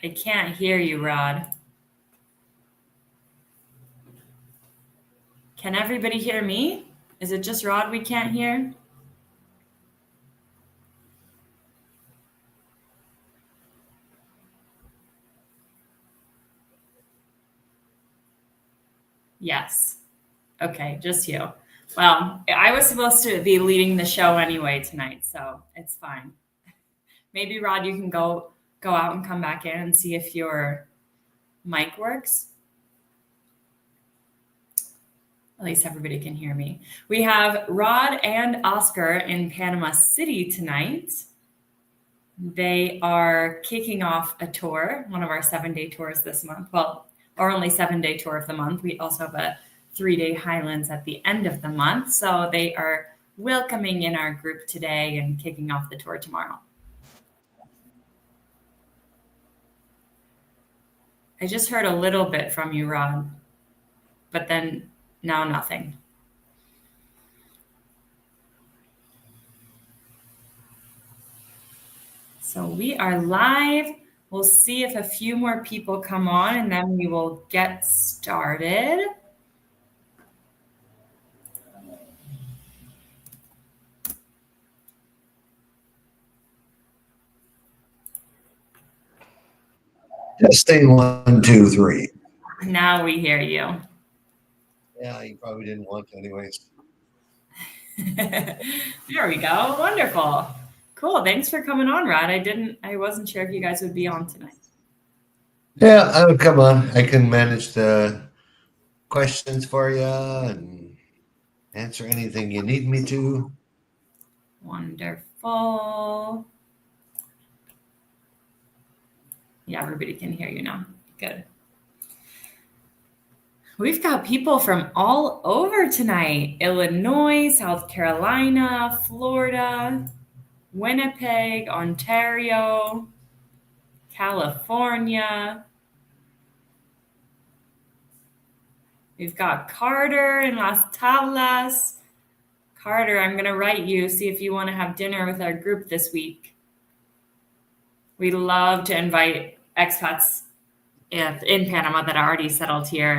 I can't hear you, Rod. Can everybody hear me? Is it just Rod we can't hear? Yes. Okay, just you. Well, I was supposed to be leading the show anyway tonight, so it's fine. Maybe Rod, you can go out and come back in and see if your mic works. At least everybody can hear me. We have Rod and Oscar in Panama City tonight. They are kicking off a tour, one of our 7-day tours this month. Well, our only 7-day tour of the month. We also have a 3-day Highlands at the end of the month. So they are welcoming in our group today and kicking off the tour tomorrow. I just heard a little bit from you, Rod, but then now nothing. So we are live. We'll see if a few more people come on and then we will get started. Testing 1, 2, 3. Now we hear you. Yeah, you probably didn't want to anyways. There we go. Wonderful. Cool. Thanks for coming on, Rod. I wasn't sure if you guys would be on tonight. Yeah, I would come on. I can manage the questions for you and answer anything you need me to. Wonderful. Yeah, everybody can hear you now. Good. We've got people from all over tonight. Illinois, South Carolina, Florida, Winnipeg, Ontario, California. We've got Carter in Las Tablas. Carter, I'm going to write you, see if you want to have dinner with our group this week. We love to invite expats in Panama that are already settled here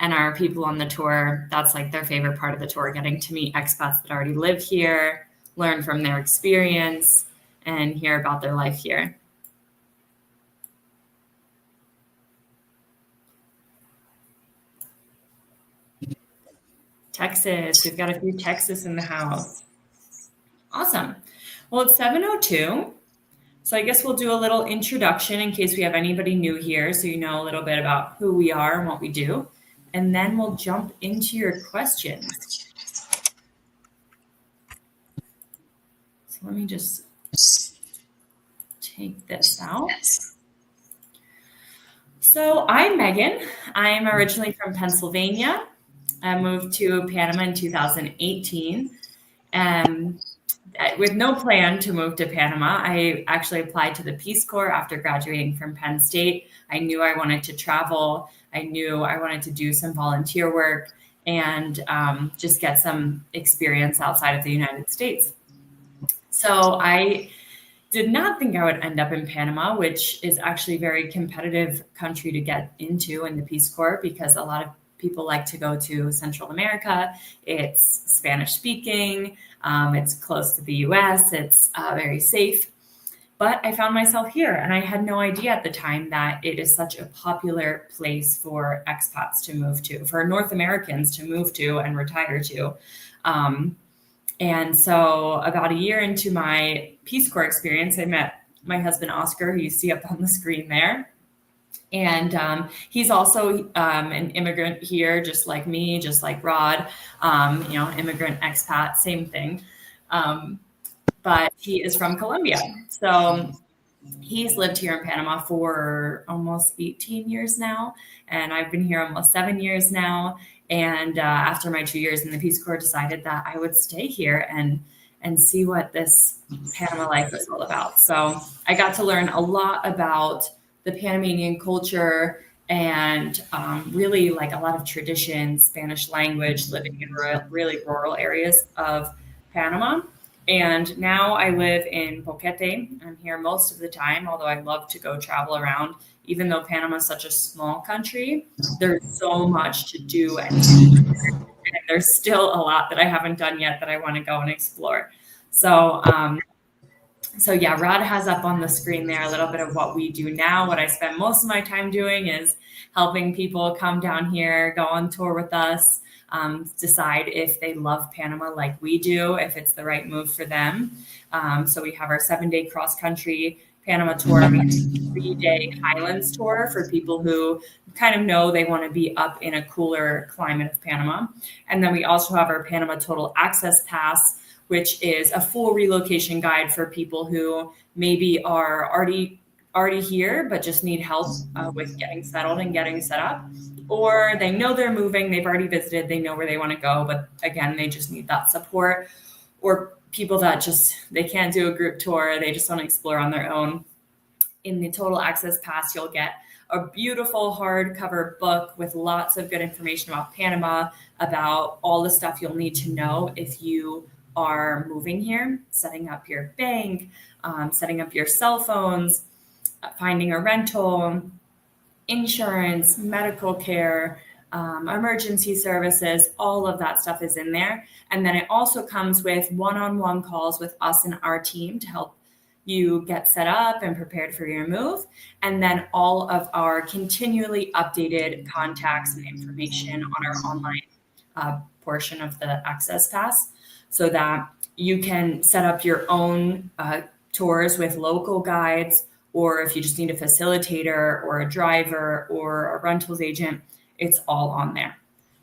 and are people on the tour. That's like their favorite part of the tour, getting to meet expats that already live here, learn from their experience, and hear about their life here. Texas, we've got a few Texas in the house. Awesome. Well, it's 7:02. So I guess we'll do a little introduction in case we have anybody new here, so you know a little bit about who we are and what we do. And then we'll jump into your questions. So let me just take this out. So I'm Megan. I'm originally from Pennsylvania. I moved to Panama in 2018. With no plan to move to Panama, I actually applied to the Peace Corps after graduating from Penn State. I knew I wanted to travel. I knew I wanted to do some volunteer work and just get some experience outside of the United States. So I did not think I would end up in Panama, which is actually a very competitive country to get into in the Peace Corps because a lot of people like to go to Central America. It's Spanish speaking. It's close to the US. It's very safe. But I found myself here and I had no idea at the time that it is such a popular place for expats to move to, for North Americans to move to and retire to. And so about a year into my Peace Corps experience, I met my husband, Oscar, who you see up on the screen there. And he's also an immigrant here, just like me, just like Rod, immigrant expat, same thing. But he is from Colombia. So he's lived here in Panama for almost 18 years now. And I've been here almost 7 years now. And after my 2 years in the Peace Corps, decided that I would stay here and see what this Panama life is all about. So I got to learn a lot about the Panamanian culture and really like a lot of traditions, Spanish language, living in really rural areas of Panama. And now I live in Boquete. I'm here most of the time, although I love to go travel around. Even though Panama is such a small country, there's so much to do and see. And there's still a lot that I haven't done yet that I want to go and explore. So, so yeah, Rod has up on the screen there a little bit of what we do now. What I spend most of my time doing is helping people come down here, go on tour with us, decide if they love Panama like we do, if it's the right move for them. So we have our 7-day cross country Panama tour. We have a 3-day Highlands tour for people who kind of know they want to be up in a cooler climate of Panama. And then we also have our Panama Total Access Pass, which is a full relocation guide for people who maybe are already here but just need help with getting settled and getting set up, or they know they're moving, they've already visited, they know where they want to go, but again, they just need that support, or people that just they can't do a group tour, they just want to explore on their own. In the Total Access Pass, you'll get a beautiful hardcover book with lots of good information about Panama, about all the stuff you'll need to know if you are moving here, setting up your bank, setting up your cell phones, finding a rental, insurance, medical care, emergency services, all of that stuff is in there. And then it also comes with one-on-one calls with us and our team to help you get set up and prepared for your move. And then all of our continually updated contacts and information on our online portion of the Access Pass, so that you can set up your own tours with local guides, or if you just need a facilitator or a driver or a rentals agent, it's all on there.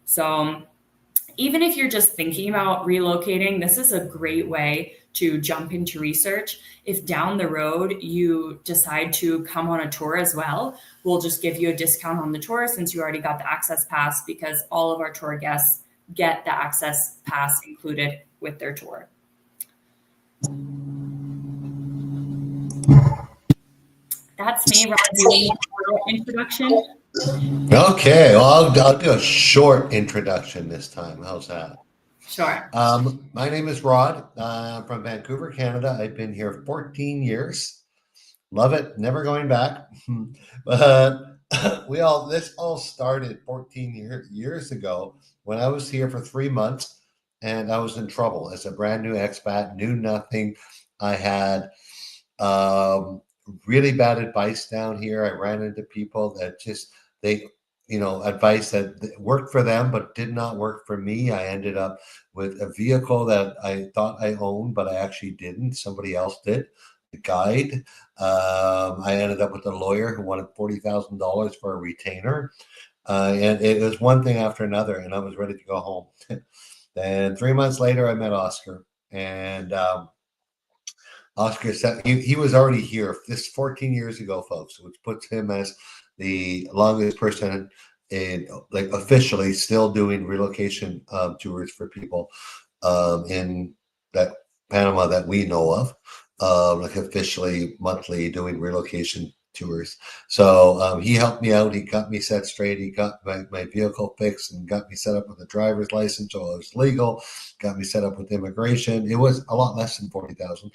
So even if you're just thinking about relocating, this is a great way to jump into research. If down the road you decide to come on a tour as well, we'll just give you a discount on the tour since you already got the Access Pass, because all of our tour guests get the Access Pass included with their tour. That's me, Rod. Do you need a little introduction? Okay, well, I'll do a short introduction this time. How's that? Sure. My name is Rod. I'm from Vancouver, Canada. I've been here 14 years. Love it. Never going back. But this all started 14 years ago when I was here for 3 months and I was in trouble as a brand new expat, knew nothing. I had really bad advice down here. I ran into people that just, they, advice that worked for them, but did not work for me. I ended up with a vehicle that I thought I owned, but I actually didn't. Somebody else did. The guide. I ended up with a lawyer who wanted $40,000 for a retainer. And it was one thing after another, and I was ready to go home. Then 3 months later, I met Oscar, and Oscar said he was already here. This 14 years ago, folks, which puts him as the longest person in, like, officially still doing relocation tours for people in that Panama that we know of, like officially monthly doing relocation tours. So he helped me out. He got me set straight. He got my vehicle fixed and got me set up with a driver's license, so it was legal. Got me set up with immigration. It was a lot less than 40,000.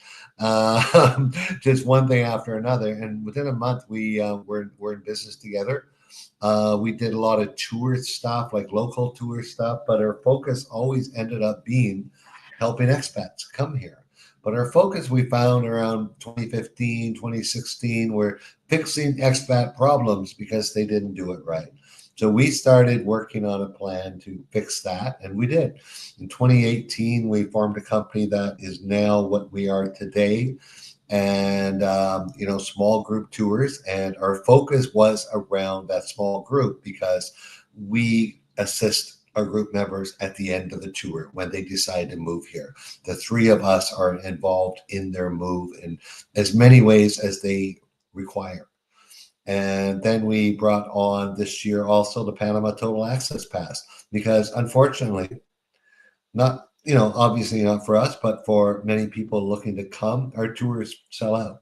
Just one thing after another, and within a month we were in business together. We did a lot of tour stuff, like local tour stuff, but our focus always ended up being helping expats come here. But our focus, we found around 2015, 2016, were fixing expat problems because they didn't do it right. So we started working on a plan to fix that, and we did. In 2018, we formed a company that is now what we are today, and small group tours. And our focus was around that small group because we assist our group members at the end of the tour when they decide to move here. The three of us are involved in their move in as many ways as they require. And then we brought on this year also the Panama Total Access Pass, because unfortunately, not, obviously not for us, but for many people looking to come, our tours sell out.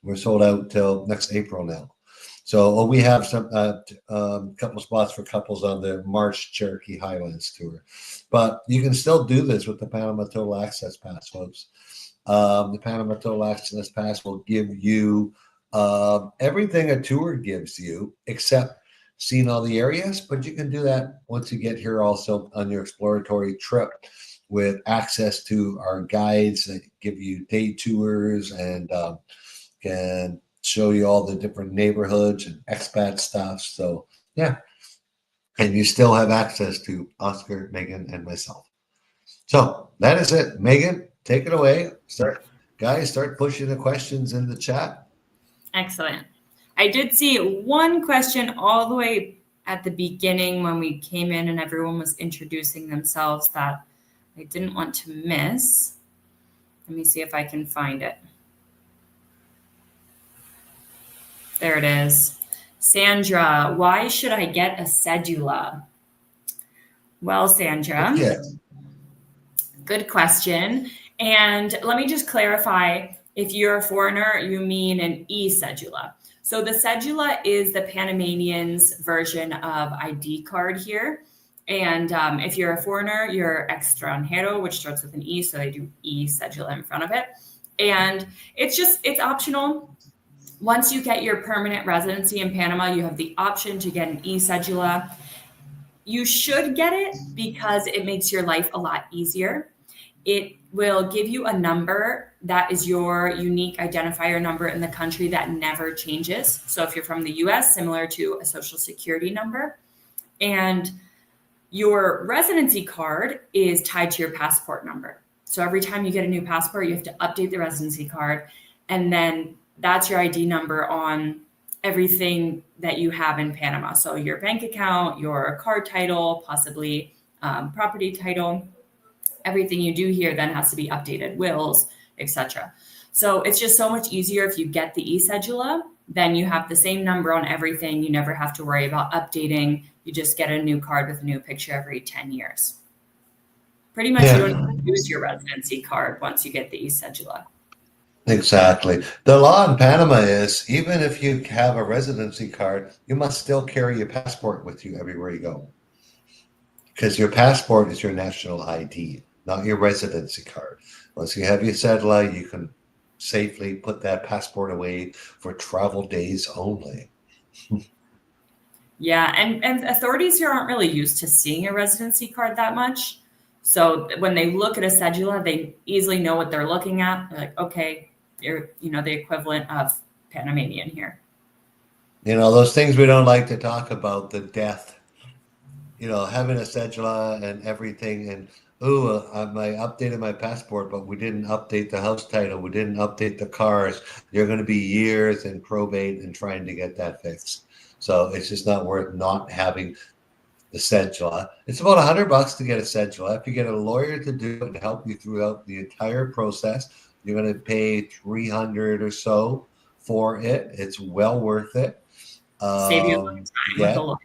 We're sold out till next April now. So we have some couple spots for couples on the March Cherokee Highlands tour, but you can still do this with the Panama Total Access Pass, folks. The Panama Total Access Pass will give you everything a tour gives you, except seeing all the areas. But you can do that once you get here also on your exploratory trip with access to our guides that give you day tours and can show you all the different neighborhoods and expat stuff. So, yeah. And you still have access to Oscar, Megan, and myself. So that is it. Megan, take it away. Start pushing the questions in the chat. Excellent. I did see one question all the way at the beginning when we came in and everyone was introducing themselves that I didn't want to miss. Let me see if I can find it. There it is. Sandra, why should I get a cedula? Well, Sandra, good question. And let me just clarify, if you're a foreigner, you mean an e-cedula. So the cedula is the Panamanians' version of ID card here. And if you're a foreigner, you're extranjero, which starts with an E, so they do e-cedula in front of it. And it's optional. Once you get your permanent residency in Panama, you have the option to get an e-cedula. You should get it because it makes your life a lot easier. It will give you a number that is your unique identifier number in the country that never changes. So if you're from the US, similar to a social security number. And your residency card is tied to your passport number. So every time you get a new passport, you have to update the residency card. And then that's your ID number on everything that you have in Panama. So your bank account, your car title, possibly property title, everything you do here then has to be updated, wills, etc. So it's just so much easier if you get the e-cedula, then you have the same number on everything. You never have to worry about updating. You just get a new card with a new picture every 10 years. Pretty much you don't even use your residency card once you get the e-cedula. Exactly. The law in Panama is even if you have a residency card, you must still carry your passport with you everywhere you go. Because your passport is your national ID, not your residency card. Once you have your cedula, you can safely put that passport away for travel days only. Yeah, and authorities here aren't really used to seeing a residency card that much. So when they look at a cedula, they easily know what they're looking at. They're like, okay, you're the equivalent of Panamanian here. Those things we don't like to talk about, the death, having a cedula and everything. And, I updated my passport, but we didn't update the house title. We didn't update the cars. You're going to be years in probate and trying to get that fixed. So it's just not worth not having the cedula. It's about $100 to get a cedula. If you get a lawyer to do it and help you throughout the entire process, you're going to pay $300 or so for it. It's well worth it. Save you a long time with a lawyer.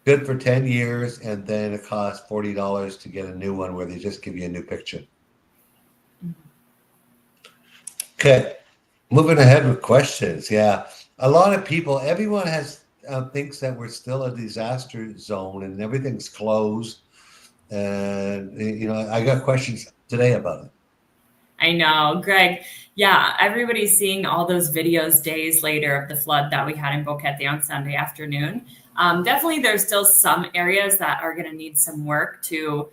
Good for 10 years, and then it costs $40 to get a new one where they just give you a new picture. Okay, moving ahead with questions. Yeah, a lot of people, everyone has thinks that we're still a disaster zone and everything's closed. And, I got questions today about it. I know, Greg. Yeah, everybody's seeing all those videos days later of the flood that we had in Boquete on Sunday afternoon. Definitely, there's still some areas that are going to need some work to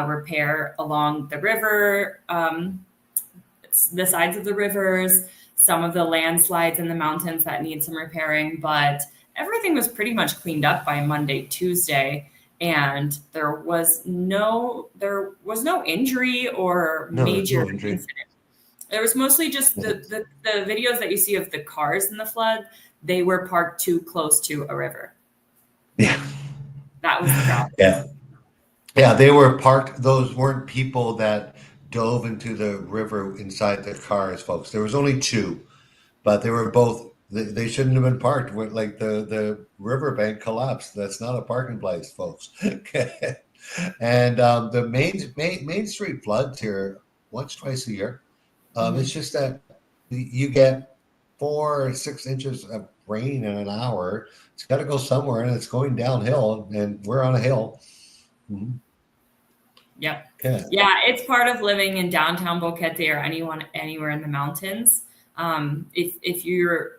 repair along the river, the sides of the rivers, some of the landslides in the mountains that need some repairing. But everything was pretty much cleaned up by Monday, Tuesday. And there was no injury or major incident. There was mostly just the videos that you see of the cars in the flood. They were parked too close to a river. Yeah, that was the problem. Yeah, they were parked. Those weren't people that dove into the river inside the cars, folks. There was only two, but they were both. They shouldn't have been parked. Like the riverbank collapsed. That's not a parking place, folks. Okay. And the main street floods here once, twice a year. It's just that you get 4 or 6 inches of rain in an hour. It's got to go somewhere, and it's going downhill, and we're on a hill. Mm-hmm. Yep. Okay. Yeah, it's part of living in downtown Boquete or anywhere in the mountains. If you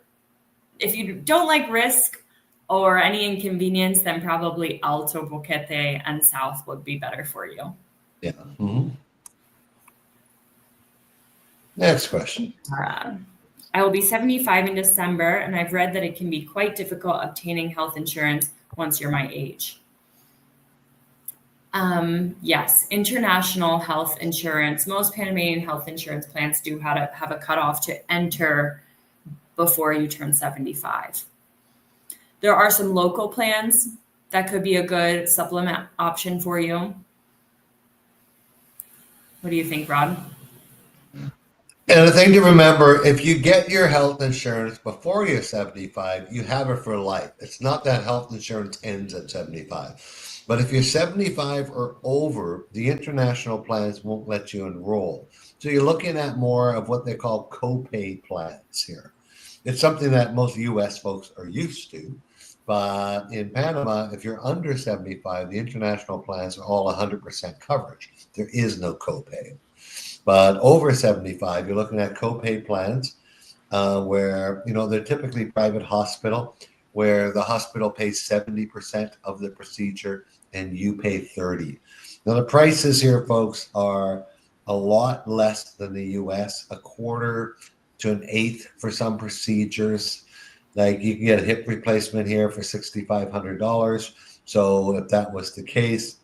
don't like risk or any inconvenience, then probably Alto, Boquete, and South would be better for you. Yeah. Next question. I will be 75 in December, and I've read that it can be quite difficult obtaining health insurance once you're my age. Yes, international health insurance. Most Panamanian health insurance plans do have a cutoff to enter before you turn 75. There are some local plans that could be a good supplement option for you. What do you think, Rod? And the thing to remember, if you get your health insurance before you're 75, you have it for life. It's not that health insurance ends at 75. But if you're 75 or over, the international plans won't let you enroll. So you're looking at more of what they call copay plans here. It's something that most US folks are used to. But in Panama, if you're under 75, the international plans are all 100% coverage. There is no copay. But over 75, you're looking at copay plans where, they're typically private hospital, where the hospital pays 70% of the procedure and you pay 30. Now, the prices here, folks, are a lot less than the US, a quarter to an eighth for some procedures. Like you can get a hip replacement here for $6,500. So if that was the case,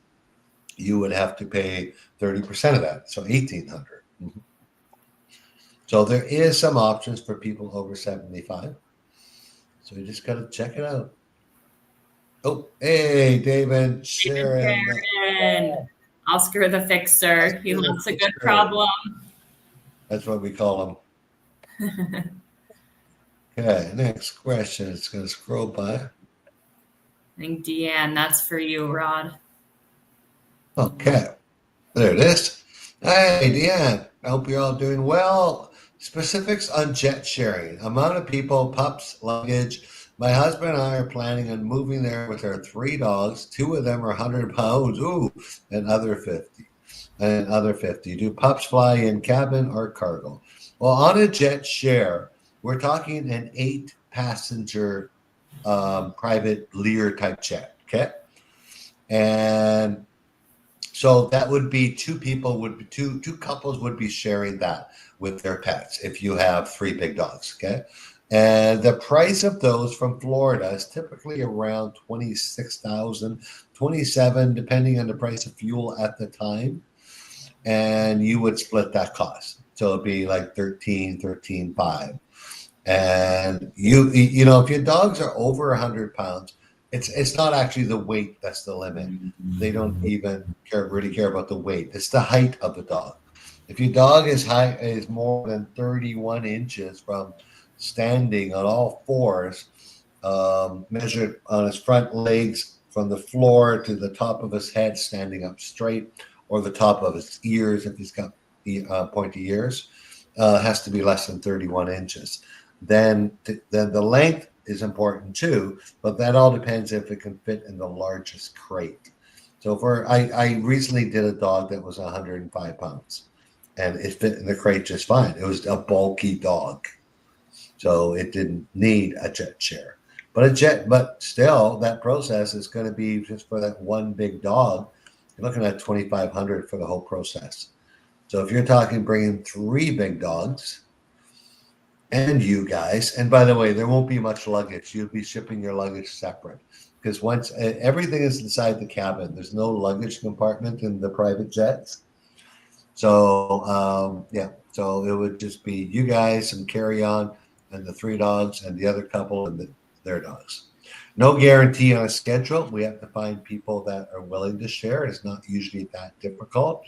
you would have to pay 30% of that, so 1,800. So there is some options for people over 75. So you just got to check it out. Oh, hey, David Sharon. Oscar the Fixer. He loves a good problem. That's what we call him. Okay, next question. It's going to scroll by. I think Deanne, that's for you, Rod. Okay, there it is. Hey, Deanne, I hope you're all doing well. Specifics on jet sharing, amount of people, pups, luggage. My husband and I are planning on moving there with our 3 dogs. 2 of them are 100 pounds, and other 50. Do pups fly in cabin or cargo? Well, on a jet share, we're talking an 8-passenger private Lear type jet, okay? And so that would be 2 couples would be sharing that with their pets if you have 3 big dogs, okay? And the price of those from Florida is typically around 26,000, 27, depending on the price of fuel at the time. And you would split that cost. So it'd be like 13,500. And if your dogs are over 100 pounds, it's not actually the weight that's the limit. They don't even really care about the weight. It's the height of the dog. If your dog is more than 31 inches from standing on all fours, measured on his front legs from the floor to the top of his head, standing up straight, or the top of his ears if he's got pointy ears, has to be less than 31 inches. Then the length is important too, but that all depends if it can fit in the largest crate. So I recently did a dog that was 105 pounds, and it fit in the crate just fine. It was a bulky dog, so it didn't need a jet share. But still, that process is going to be just for that one big dog. You're looking at 2,500 for the whole process. So if you're talking bringing 3 big dogs, and you guys, and by the way, there won't be much luggage. You'll be shipping your luggage separate because once everything is inside the cabin, there's no luggage compartment in the private jets. So so it would just be you guys, some carry-on, and the 3 dogs, and the other couple and their dogs. No guarantee on a schedule. We have to find people that are willing to share. It's not usually that difficult.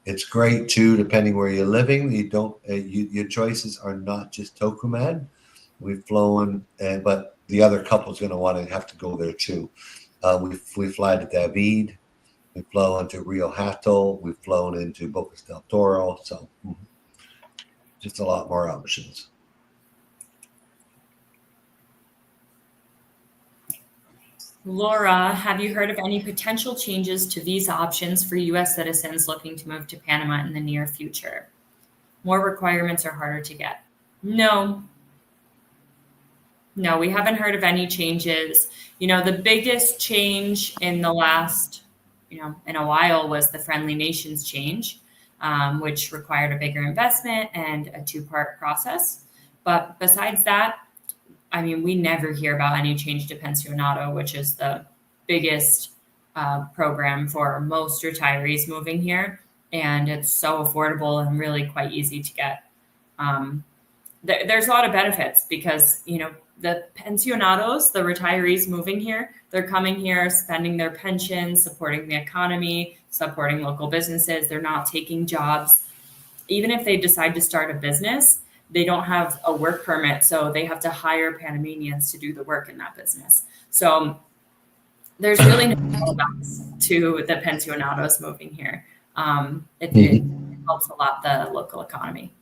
It's great too, depending where you're living. Your choices are not just Tokuman. We've flown, but the other couple's going to have to go there too. We fly to David. We've flown into Rio Hato. We've flown into Bocas del Toro. So just a lot more options. Laura, have you heard of any potential changes to visa options for US citizens looking to move to Panama in the near future? More requirements are harder to get. No, no, we haven't heard of any changes. The biggest change in the last, in a while was the Friendly Nations change, which required a bigger investment and a two-part process. But besides that, I mean, we never hear about any change to Pensionado, which is the biggest program for most retirees moving here. And it's so affordable and really quite easy to get. Um, there's a lot of benefits because, the pensionados, the retirees moving here, they're coming here, spending their pensions, supporting the economy, supporting local businesses. They're not taking jobs. Even if they decide to start a business, they don't have a work permit, so they have to hire Panamanians to do the work in that business. So there's really no drawbacks to the pensionados moving here. It helps a lot the local economy.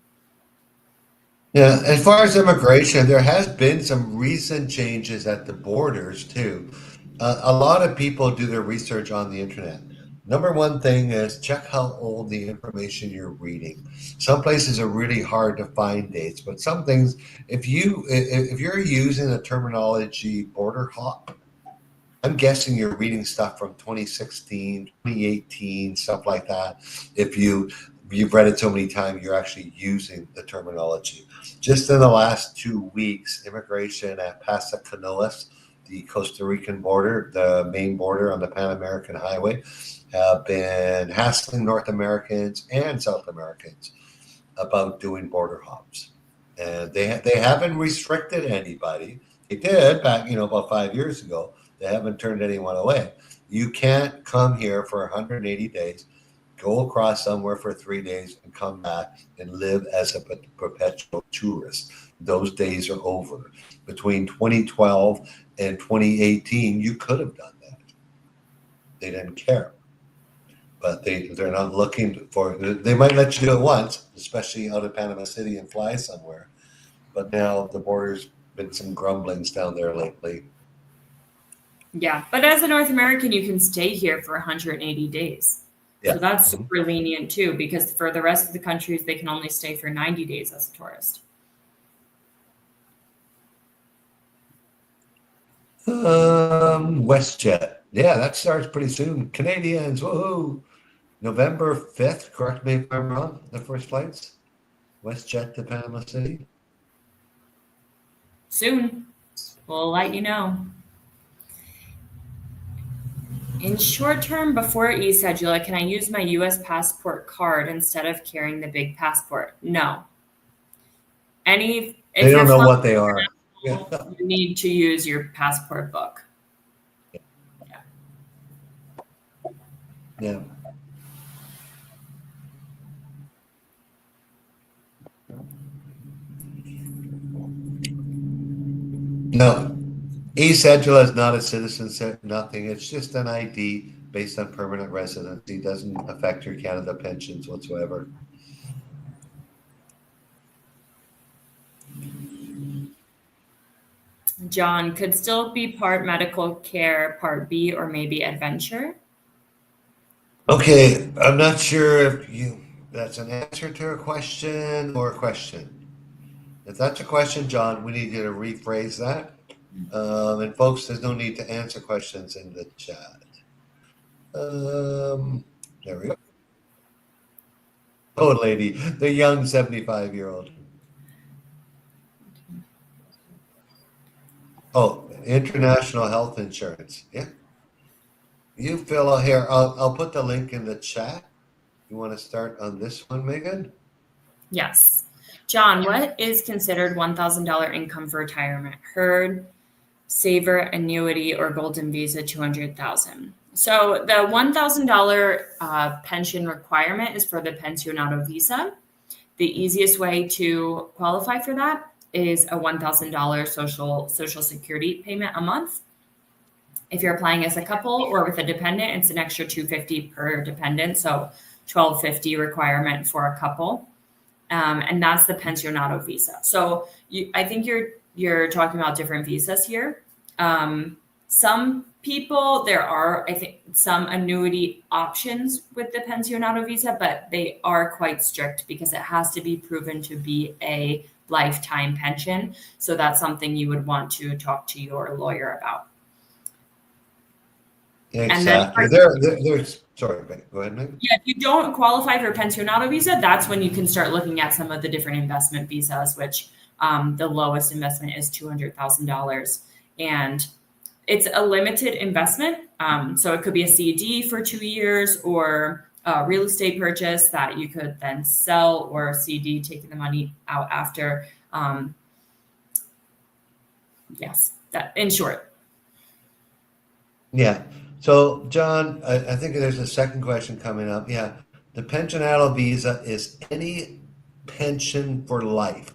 Yeah, as far as immigration, there has been some recent changes at the borders too. A lot of people do their research on the internet. Number one thing is check how old the information you're reading. Some places are really hard to find dates, but some things, if you're using the terminology border hop, I'm guessing you're reading stuff from 2016, 2018, stuff like that. If you've read it so many times, you're actually using the terminology. Just in the last 2 weeks, immigration at Paso Canoas, the Costa Rican border, the main border on the Pan American Highway, have been hassling North Americans and South Americans about doing border hops. And they haven't restricted anybody. They did back, about 5 years ago. They haven't turned anyone away. You can't come here for 180 days, go across somewhere for 3 days, and come back and live as a perpetual tourist. Those days are over. Between 2012 and 2018, you could have done that. They didn't care. But they're not looking for. They might let you do it once, especially out of Panama City and fly somewhere. But now the border's been some grumblings down there lately. Yeah, but as a North American, you can stay here for 180 days. Yeah. So that's super lenient too, because for the rest of the countries, they can only stay for 90 days as a tourist. WestJet. Yeah, that starts pretty soon. Canadians, woohoo! November 5th, correct me if I'm wrong, the first flights. WestJet to Panama City. Soon, we'll let you know. In short term, before e-cedula, can I use my US passport card instead of carrying the big passport? No. If They you're don't know flying what they are. Yeah. you need to use your passport book. Yeah. No, e-cedula is not a citizenship, nothing. It's just an ID based on permanent residency. Doesn't affect your Canada pensions whatsoever. John, could still be part medical care, part B, or maybe adventure? Okay, I'm not sure if that's an answer to a question or a question. If that's a question, John, we need you to rephrase that. And folks, there's no need to answer questions in the chat. There we go. Oh, lady, the young 75-year-old. Oh, international health insurance. Yeah. You fill out here. I'll put the link in the chat. You want to start on this one, Megan? Yes. John, what is considered $1,000 income for retirement? Herd, saver, annuity, or golden visa 200,000. So the $1,000 pension requirement is for the pensionado visa. The easiest way to qualify for that is a $1,000 social security payment a month. If you're applying as a couple or with a dependent, it's an extra $250 per dependent, so $1,250 requirement for a couple, and that's the pensionado visa. So I think you're talking about different visas here. Some people, there are, I think, some annuity options with the pensionado visa, but they are quite strict because it has to be proven to be a lifetime pension. So that's something you would want to talk to your lawyer about. And then, Exactly. There's sorry, go ahead, Meg. yeah, if you don't qualify for pensionado visa, that's when you can start looking at some of the different investment visas, which the lowest investment is $200,000. And it's a limited investment. So it could be a CD for 2 years or a real estate purchase that you could then sell, or a CD taking the money out after. Yes, that in short. Yeah. So, John, I think there's a second question coming up. Yeah. The pensionado visa is any pension for life,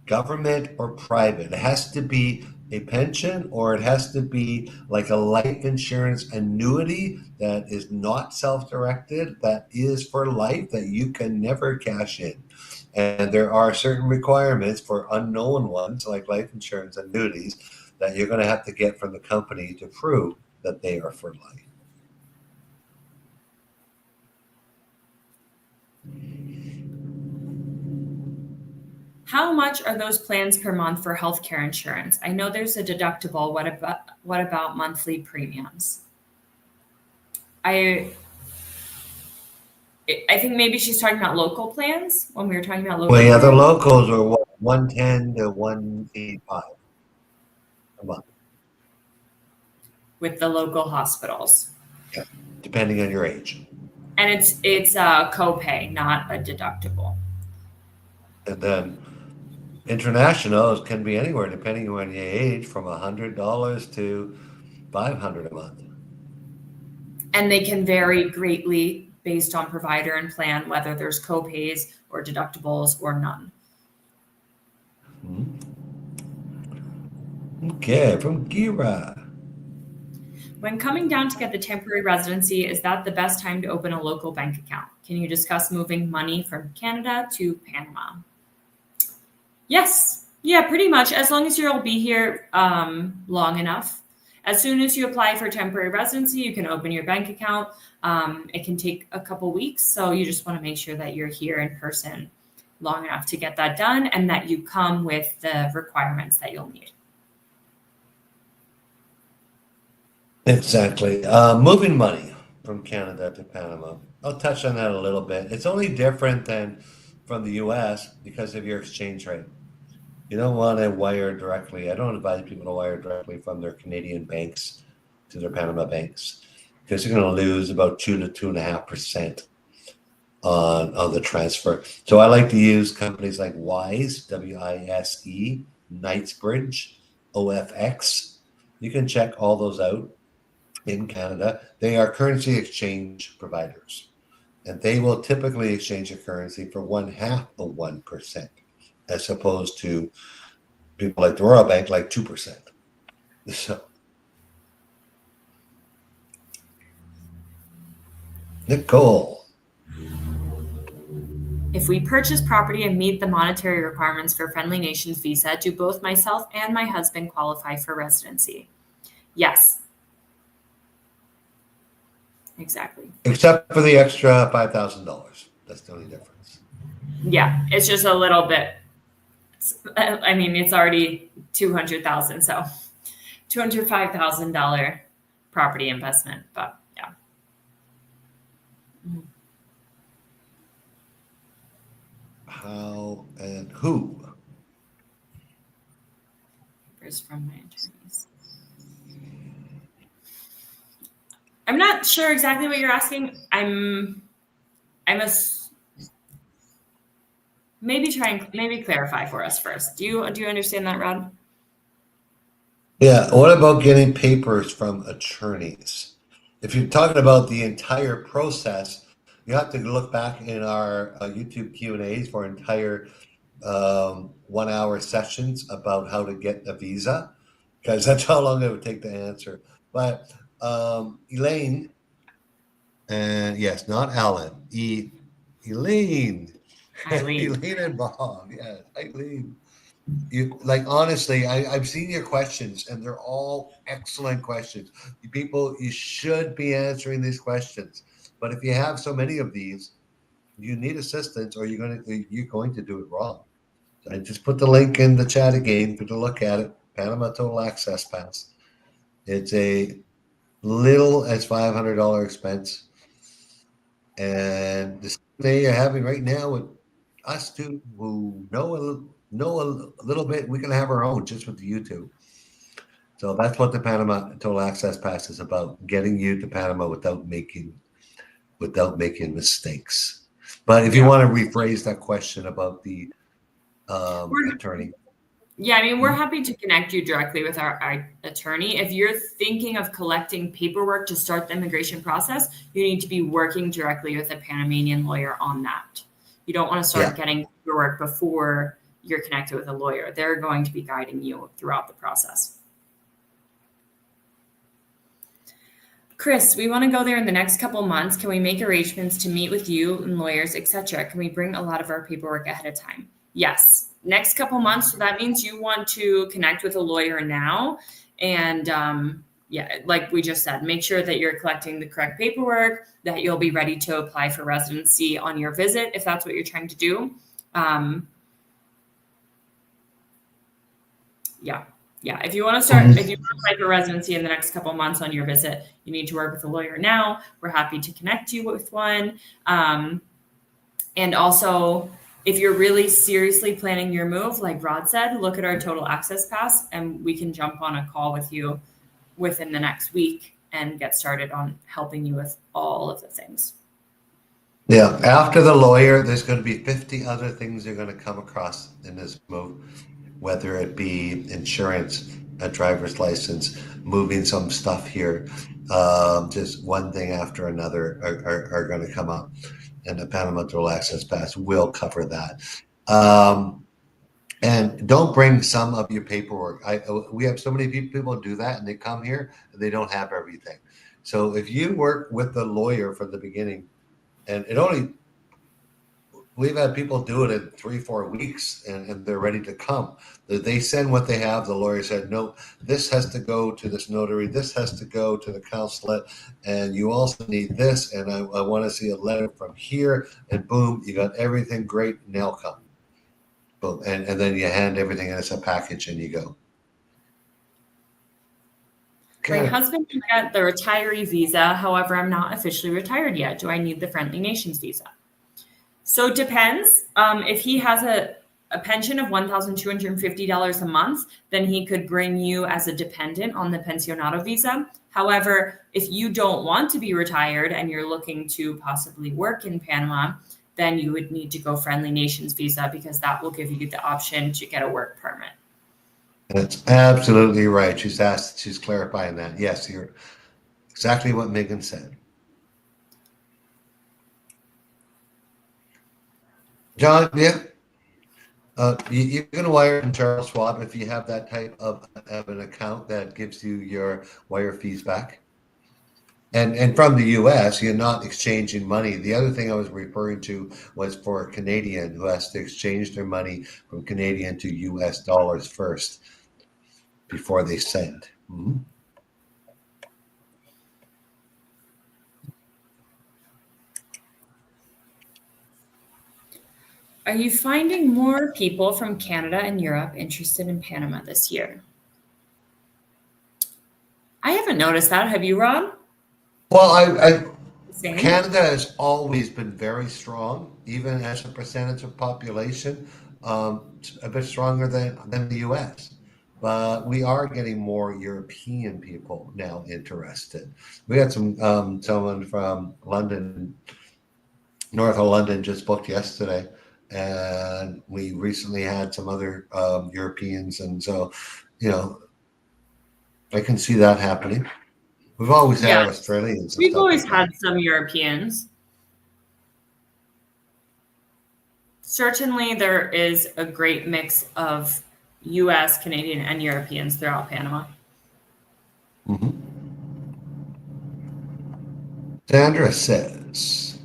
government or private. It has to be a pension, or it has to be like a life insurance annuity that is not self-directed, that is for life, that you can never cash in. And there are certain requirements for unknown ones, like life insurance annuities, that you're going to have to get from the company to prove that they are for life. How much are those plans per month for healthcare insurance? I know there's a deductible. What about monthly premiums? I I think maybe she's talking about local plans when we were talking about Well, local yeah, the plans locals are what, 110 to 185 a month, with the local hospitals. yeah, depending on your age. And it's a copay, not a deductible. And then internationals can be anywhere, depending on your age, from $100 to $500 a month. And they can vary greatly based on provider and plan, whether there's copays or deductibles or none. Okay, from Gira. When coming down to get the temporary residency, is that the best time to open a local bank account? Can you discuss moving money from Canada to Panama? Yes. Yeah, pretty much. As long as you'll be here long enough. As soon as you apply for temporary residency, you can open your bank account. It can take a couple weeks. So you just want to make sure that you're here in person long enough to get that done, and that you come with the requirements that you'll need. Exactly. Moving money from Canada to Panama. I'll touch on that a little bit. It's only different than from the US because of your exchange rate. You don't want to wire directly. I don't advise people to wire directly from their Canadian banks to their Panama banks, because you're going to lose about 2 to 2.5% on the transfer. So I like to use companies like Wise, WISE, Knightsbridge, OFX. You can check all those out in Canada. They are currency exchange providers, and they will typically exchange a currency for 0.5%, as opposed to people like the Royal Bank, like 2%. So, Nicole. If we purchase property and meet the monetary requirements for Friendly Nations visa, do both myself and my husband qualify for residency? Yes. Exactly. Except for the extra $5,000. That's the only difference. Yeah, it's just a little bit. I mean, it's already 200,000, so $205,000 property investment, but yeah. How and who? Papers from my attorneys. I'm not sure exactly what you're asking. Maybe clarify for us first. Do you understand that, Rod? Yeah. What about getting papers from attorneys? If you're talking about the entire process, you have to look back in our YouTube Q&As for entire 1 hour sessions about how to get a visa, because that's how long it would take to answer. But Elaine, and yes, not Alan, Elaine. Eileen. Elaine and Bob, yes, Eileen. You like honestly, I've seen your questions and they're all excellent questions. You people, you should be answering these questions. But if you have so many of these, you need assistance or you're going to do it wrong. So I just put the link in the chat again for to look at it. Panama Total Access Pass. It's a little as $500 expense. And the thing you're having right now with us two who know a little bit, we can have our own just with the YouTube. So that's what the Panama Total Access Pass is about: getting you to Panama without making mistakes. But if you Yeah. want to rephrase that question about the We're attorney, Yeah, I mean, we're hmm? happy to connect you directly with our attorney. If you're thinking of collecting paperwork to start the immigration process, you need to be working directly with a Panamanian lawyer on that. You don't want to start Yeah, getting paperwork before you're connected with a lawyer. They're going to be guiding you throughout the process. Chris, we want to go there in the next couple months. Can we make arrangements to meet with you and lawyers, etc.? Can we bring a lot of our paperwork ahead of time? Yes. Next couple months. So that means you want to connect with a lawyer now. And yeah, like we just said, make sure that you're collecting the correct paperwork, that you'll be ready to apply for residency on your visit if that's what you're trying to do. Yeah. Yeah. If you want to start, if you want to apply for residency in the next couple of months on your visit, you need to work with a lawyer now. We're happy to connect you with one. And also, if you're really seriously planning your move, like Rod said, look at our total access pass and we can jump on a call with you within the next week and get started on helping you with all of the things. yeah. After the lawyer, there's going to be 50 other things you're going to come across in this move, whether it be insurance, a driver's license, moving some stuff here. Just one thing after another are going to come up, and the Panama Dual Access Pass will cover that. And don't bring some of your paperwork. We have so many people do that, and they come here and they don't have everything. So if you work with the lawyer from the beginning, and it only we've had people do it in 3-4 weeks and they're ready to come. They send what they have. The lawyer said, no, this has to go to this notary, this has to go to the consulate, and you also need this, and I want to see a letter from here, and boom, you got everything great, and they'll come. Boom. And then you hand everything as a package and you go. My Okay. husband got the retiree visa. However, I'm not officially retired yet. Do I need the Friendly Nations visa? So it depends. If he has a pension of $1,250 a month, then he could bring you as a dependent on the pensionado visa. However, if you don't want to be retired and you're looking to possibly work in Panama, then you would need to go Friendly Nations visa because that will give you the option to get a work permit. That's absolutely right. She's clarifying that. Yes, you're exactly what Megan said. John, yeah. You're going to wire from Charles Schwab if you have that type of an account that gives you your wire fees back. And from the US, you're not exchanging money. The other thing I was referring to was for a Canadian who has to exchange their money from Canadian to US dollars first before they send. Mm-hmm. Are you finding more people from Canada and Europe interested in Panama this year? I haven't noticed that. Have you, Rob? Well, I Same. Canada has always been very strong, even as a percentage of population, a bit stronger than the US. But we are getting more European people now interested. We had someone from London, north of London, just booked yesterday, and we recently had some other Europeans, and so you know I can see that happening. We've always had Yeah, Australians and we've stuff always like that. had some Europeans. Certainly, there is a great mix of US, Canadian, and Europeans throughout Panama. Mm-hmm. Sandra says,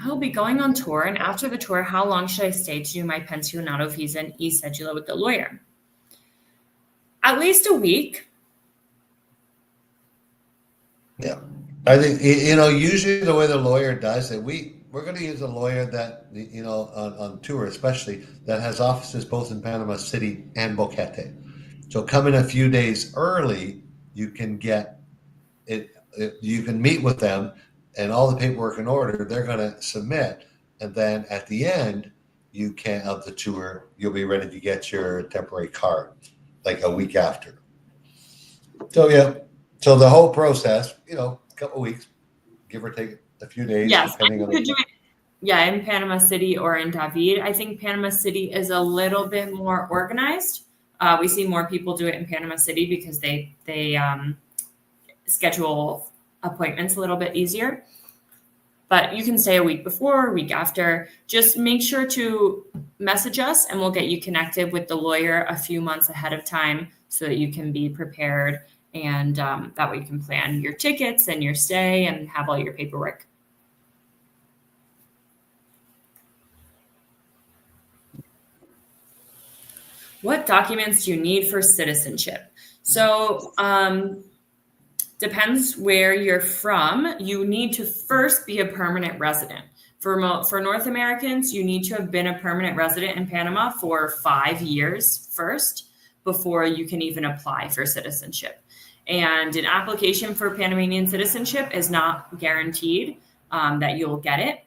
I will be going on tour, and after the tour, how long should I stay to do my pensionado visa and e-cedula with the lawyer? At least a week. Yeah. I think, usually the way the lawyer does it, we're going to use a lawyer that, on tour, especially, that has offices both in Panama City and Boquete. So come in a few days early, you can get you can meet with them and all the paperwork in order, they're going to submit. And then at the end, of the tour, you'll be ready to get your temporary card like a week after. So, yeah. So the whole process, a couple of weeks, give or take a few days, Yes, depending on you could do it. Yeah, in Panama City or in David. I think Panama City is a little bit more organized. We see more people do it in Panama City because they schedule appointments a little bit easier. But you can stay a week before, a week after. Just make sure to message us and we'll get you connected with the lawyer a few months ahead of time so that you can be prepared. And that way you can plan your tickets and your stay and have all your paperwork. What documents do you need for citizenship? So depends where you're from. You need to first be a permanent resident. For North Americans, you need to have been a permanent resident in Panama for 5 years first before you can even apply for citizenship. And an application for Panamanian citizenship is not guaranteed that you'll get it.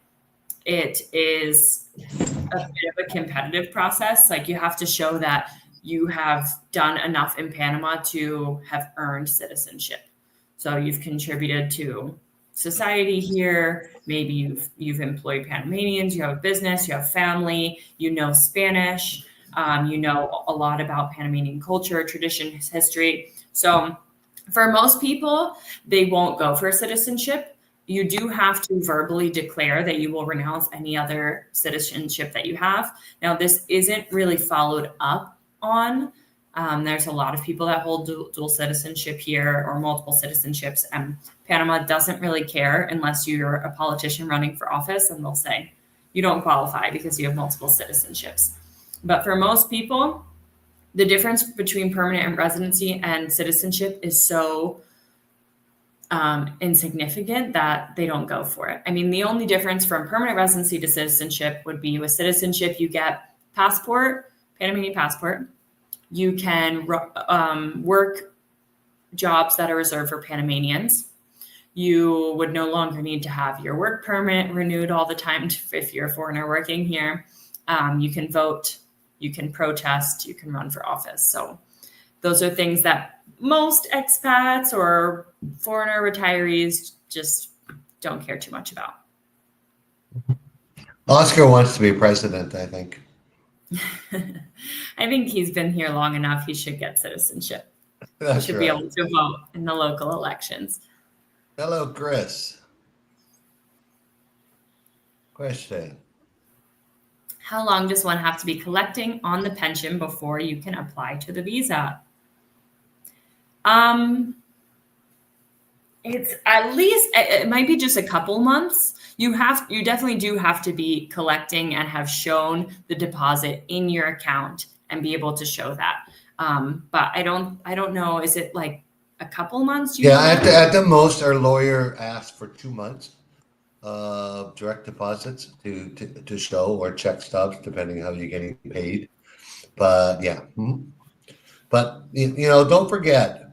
It is a bit of a competitive process. Like you have to show that you have done enough in Panama to have earned citizenship. So you've contributed to society here. Maybe you've employed Panamanians, you have a business, you have family, you know Spanish, you know a lot about Panamanian culture, tradition, history. So for most people, they won't go for citizenship. You do have to verbally declare that you will renounce any other citizenship that you have. Now, this isn't really followed up on. There's a lot of people that hold dual citizenship here or multiple citizenships, and Panama doesn't really care unless you're a politician running for office, and they'll say you don't qualify because you have multiple citizenships. But for most people, the difference between permanent residency and citizenship is so insignificant that they don't go for it. I mean, the only difference from permanent residency to citizenship would be with citizenship, you get passport, Panamanian passport. You can work jobs that are reserved for Panamanians. You would no longer need to have your work permit renewed all the time if you're a foreigner working here. You can vote, you can protest, you can run for office. So those are things that most expats or foreigner retirees just don't care too much about. Oscar wants to be president, I think. I think he's been here long enough. He should get citizenship. That's he should be able to vote in the local elections. Hello, Chris. Question. How long does one have to be collecting on the pension before you can apply to the visa? It's at least, it might be just a couple months. You definitely do have to be collecting and have shown the deposit in your account and be able to show that. But I don't know. Is it like a couple months? At the most, our lawyer asked for 2 months of direct deposits to show, or check stubs, depending how you're getting paid. But yeah, but don't forget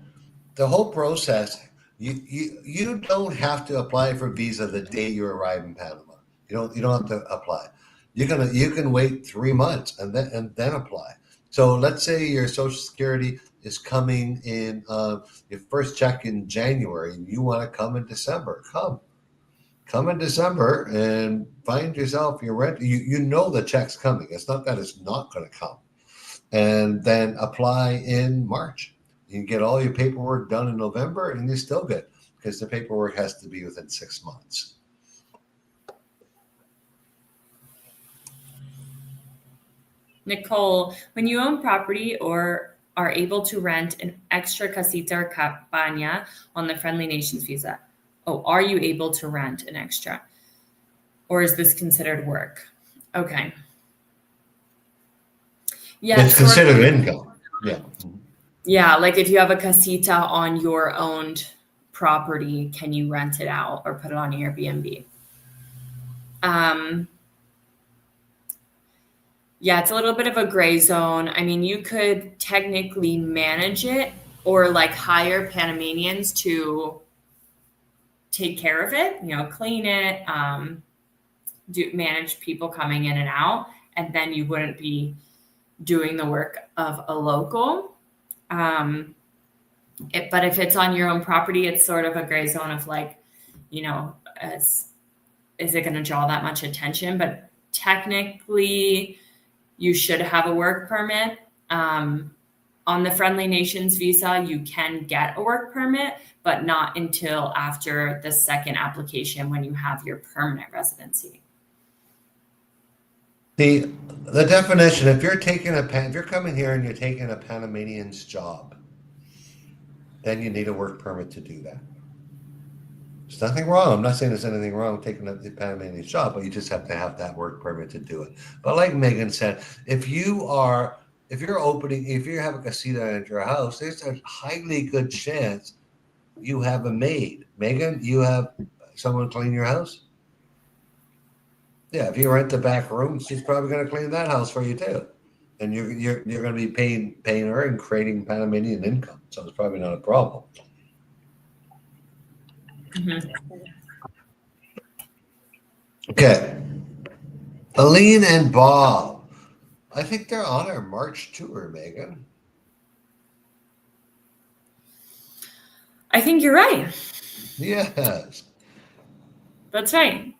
the whole process. You don't have to apply for visa the day you arrive in Panama. You don't have to apply. You can wait 3 months and then apply. So let's say your Social Security is coming in your first check in January, and you want to come in December. Come in December and find yourself your rent. You know the check's coming. It's not that it's not going to come. And then apply in March. You can get all your paperwork done in November, and you're still good because the paperwork has to be within 6 months. Nicole, when you own property or are able to rent an extra casita or cabana on the Friendly Nations visa, are you able to rent an extra? Or is this considered work? Okay. Yeah, It's considered income. Yeah. Yeah, like if you have a casita on your owned property, can you rent it out or put it on Airbnb? Yeah, it's a little bit of a gray zone. I mean, you could technically manage it or like hire Panamanians to take care of it, clean it, manage people coming in and out, and then you wouldn't be doing the work of a local. But if it's on your own property, it's sort of a gray zone of like, is it going to draw that much attention? But technically, you should have a work permit. On the Friendly Nations visa, you can get a work permit, but not until after the second application when you have your permanent residency. The definition, if you're coming here and you're taking a Panamanian's job, then you need a work permit to do that. There's nothing wrong. I'm not saying there's anything wrong with taking the Panamanian's job, but you just have to have that work permit to do it. But like Megan said, if you have a casita at your house, there's a highly good chance you have a maid. Megan, you have someone clean your house? Yeah, if you rent the back room, she's probably going to clean that house for you too, and you're going to be paying her and creating Panamanian income, so it's probably not a problem. Mm-hmm. Okay, Aline and Bob, I think they're on our March tour, Megan. I think you're right. Yes, that's right.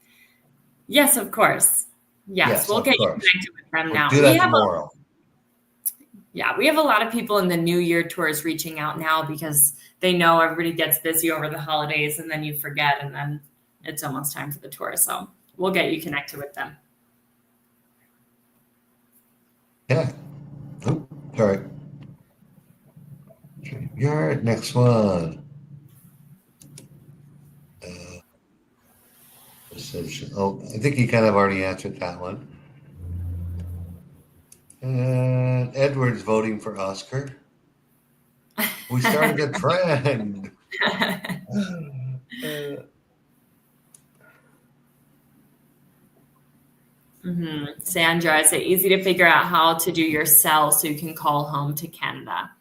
Yes, of course. Yes, we'll get you connected with them now. Do that tomorrow. We have a lot of people in the New Year tours reaching out now because they know everybody gets busy over the holidays and then you forget and then it's almost time for the tour. So we'll get you connected with them. Yeah. Oh, sorry. Your next one. I think you kind of already answered that one. And Edward's voting for Oscar. We started a trend. Sandra, is it easy to figure out how to do your cell so you can call home to Canada?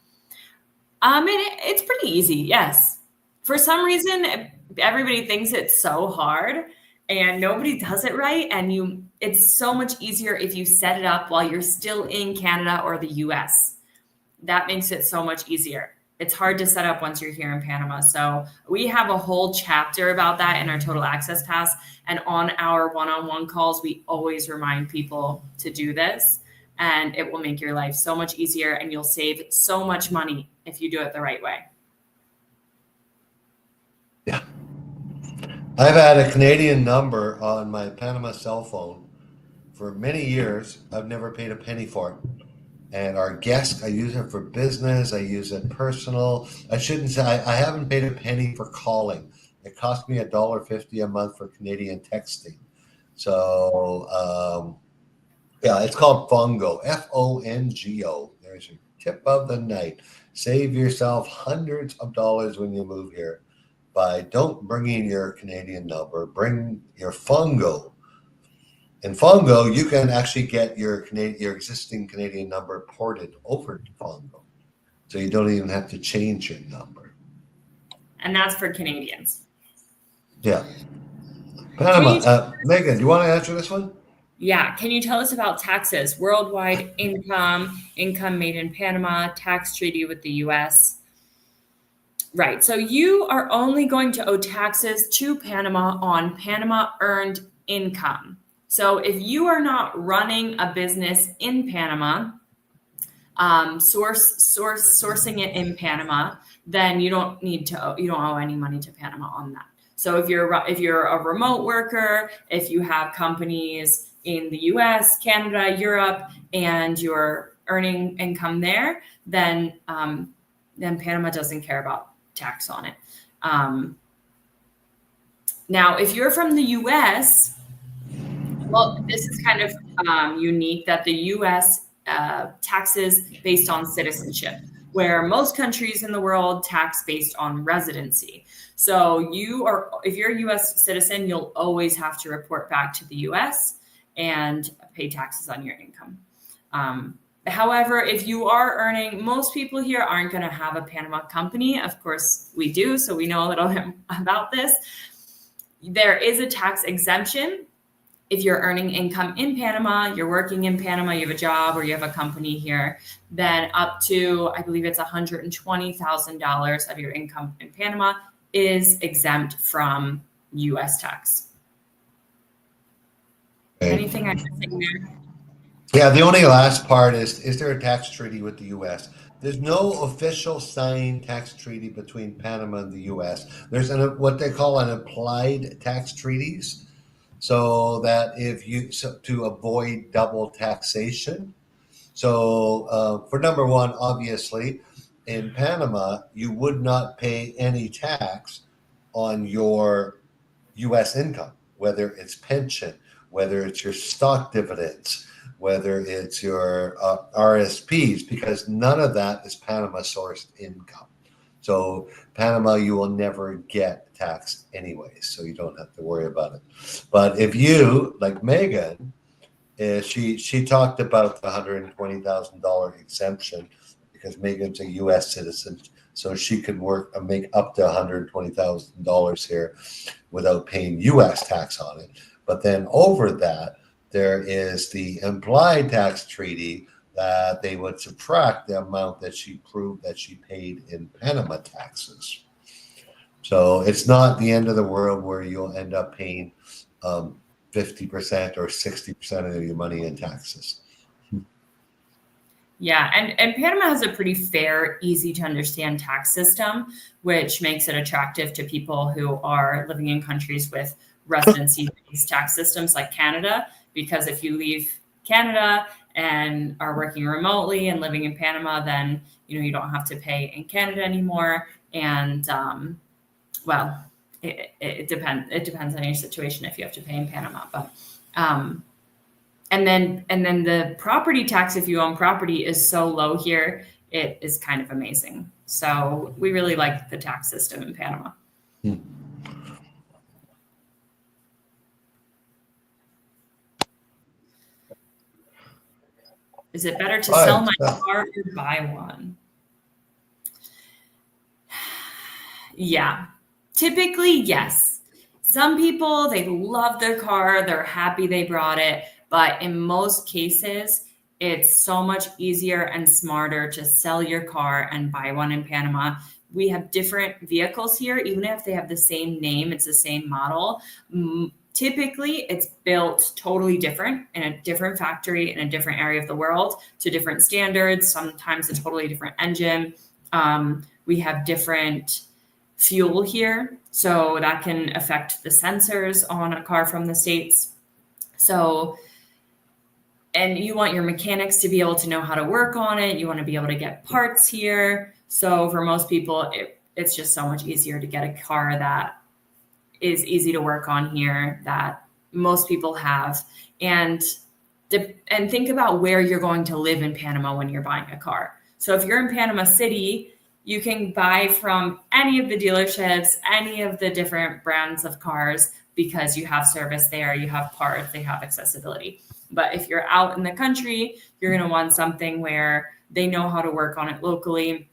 It's pretty easy, yes. For some reason, everybody thinks it's so hard and nobody does it right. And it's so much easier if you set it up while you're still in Canada or the US. That makes it so much easier. It's hard to set up once you're here in Panama. So we have a whole chapter about that in our Total Access Pass. And on our one-on-one calls, we always remind people to do this. And it will make your life so much easier and you'll save so much money if you do it the right way. Yeah. I've had a Canadian number on my Panama cell phone for many years. I've never paid a penny for it. And our guest, I use it for business. I use it personal. I shouldn't say, I haven't paid a penny for calling. It cost me $1.50 a month for Canadian texting. So, it's called Fongo, Fongo. There's your tip of the night. Save yourself hundreds of dollars when you move here by don't bringing your Canadian number, bring your Fongo. In Fongo, you can actually get your existing Canadian number ported over to Fongo. So you don't even have to change your number. And that's for Canadians. Yeah. Panama, Megan, do you want to answer this one? Yeah. Can you tell us about taxes? Worldwide income made in Panama, tax treaty with the US. Right. So you are only going to owe taxes to Panama on Panama earned income. So if you are not running a business in Panama, sourcing it in Panama, then you don't owe any money to Panama on that. So if you're a remote worker, if you have companies in the US, Canada, Europe, and you're earning income there, then Panama doesn't care about tax on it. Now, if you're from the US Well, this is kind of unique that the U.S. Taxes based on citizenship, where most countries in the world tax based on residency. So if you're a U.S. citizen, you'll always have to report back to the U.S. and pay taxes on your income. However, if you are earning, most people here aren't going to have a Panama company. Of course, we do, so we know a little bit about this. There is a tax exemption. If you're earning income in Panama, you're working in Panama, you have a job or you have a company here, then up to, I believe it's $120,000 of your income in Panama is exempt from U.S. tax. Okay. Anything I'm missing there? Yeah, the only last part is there a tax treaty with the U.S.? There's no official signed tax treaty between Panama and the U.S. There's what they call an implied tax treaties, so that to avoid double taxation. So for number one, obviously, in Panama, you would not pay any tax on your U.S. income, whether it's pension, whether it's your stock dividends, whether it's your RSPs, because none of that is Panama sourced income. So Panama, you will never get taxed anyway, so you don't have to worry about it. But if you, like Megan, she talked about the $120,000 exemption because Megan's a U.S. citizen, so she could work and make up to $120,000 here without paying U.S. tax on it. But then over that, there is the implied tax treaty that they would subtract the amount that she proved that she paid in Panama taxes. So it's not the end of the world where you'll end up paying 50% or 60% of your money in taxes. Yeah, and Panama has a pretty fair, easy to understand tax system, which makes it attractive to people who are living in countries with residency-based tax systems like Canada, because if you leave Canada and are working remotely and living in Panama, then you don't have to pay in Canada anymore. And well, it depends. It depends on your situation if you have to pay in Panama, but and then the property tax, if you own property, is so low here. It is kind of amazing. So we really like the tax system in Panama. Is it better to sell my car or buy one? Yeah, typically, yes. Some people, they love their car. They're happy they brought it. But in most cases, it's so much easier and smarter to sell your car and buy one in Panama. We have different vehicles here, even if they have the same name, it's the same model. Typically, it's built totally different in a different factory in a different area of the world to different standards, sometimes a totally different engine. We have different fuel here, so that can affect the sensors on a car from the States. So, and you want your mechanics to be able to know how to work on it. You want to be able to get parts here. So for most people, it's just so much easier to get a car that is easy to work on here, that most people have. And think about where you're going to live in Panama when you're buying a car. So if you're in Panama City, you can buy from any of the dealerships, any of the different brands of cars, because you have service there, you have parts, they have accessibility. But if you're out in the country, you're going to want something where they know how to work on it locally.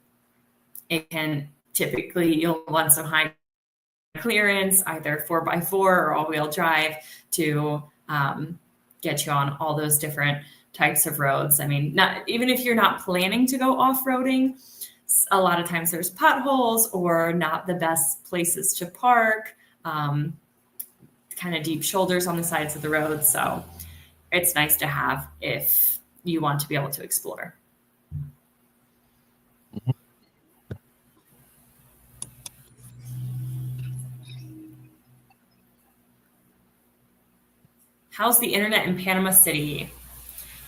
You'll want some high clearance, either 4x4 or all-wheel drive, to get you on all those different types of roads. I mean, even if you're not planning to go off-roading, a lot of times there's potholes or not the best places to park, kind of deep shoulders on the sides of the road. So it's nice to have if you want to be able to explore. How's the internet in Panama City?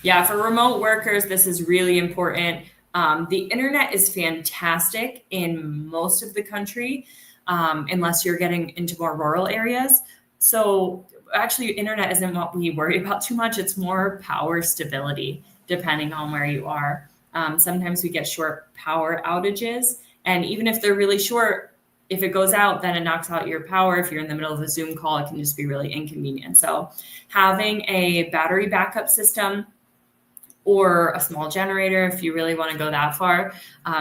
Yeah, for remote workers, this is really important. The internet is fantastic in most of the country, unless you're getting into more rural areas. So actually, internet isn't what we worry about too much. It's more power stability, depending on where you are. Sometimes we get short power outages, and even if they're really short, if it goes out, then it knocks out your power. If you're in the middle of a Zoom call, it can just be really inconvenient. So having a battery backup system or a small generator, if you really want to go that far,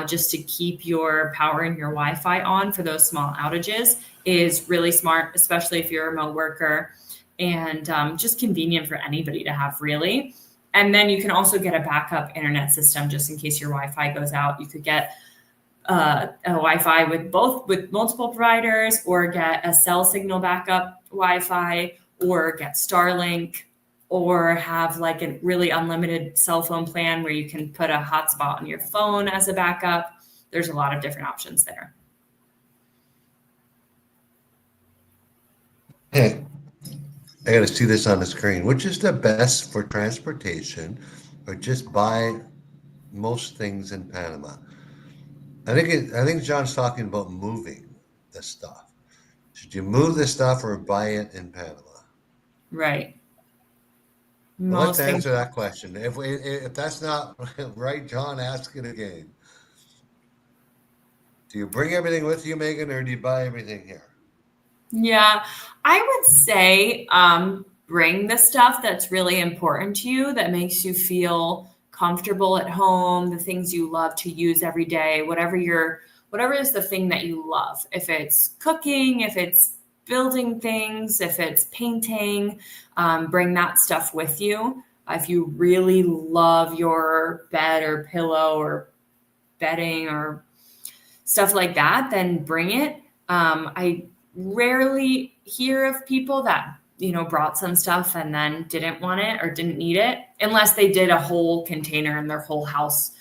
just to keep your power and your Wi-Fi on for those small outages is really smart, especially if you're a remote worker, and just convenient for anybody to have, really. And then you can also get a backup internet system just in case your Wi-Fi goes out. You could get a Wi-Fi with multiple providers, or get a cell signal backup Wi-Fi, or get Starlink, or have like a really unlimited cell phone plan where you can put a hotspot on your phone as a backup. There's a lot of different options there. Hey, I got to see this on the screen. Which is the best for transportation, or just buy most things in Panama? I think John's talking about moving the stuff. Should you move the stuff or buy it in Panama? Right. Well, let's Most things. answer that question. If that's not right, John, ask it again. Do you bring everything with you, Megan, or do you buy everything here? Yeah, I would say bring the stuff that's really important to you, that makes you feel comfortable at home, the things you love to use every day, whatever is the thing that you love. If it's cooking, if it's building things, if it's painting, bring that stuff with you. If you really love your bed or pillow or bedding or stuff like that, then bring it. I rarely hear of people that, brought some stuff and then didn't want it or didn't need it, unless they did a whole container in their whole house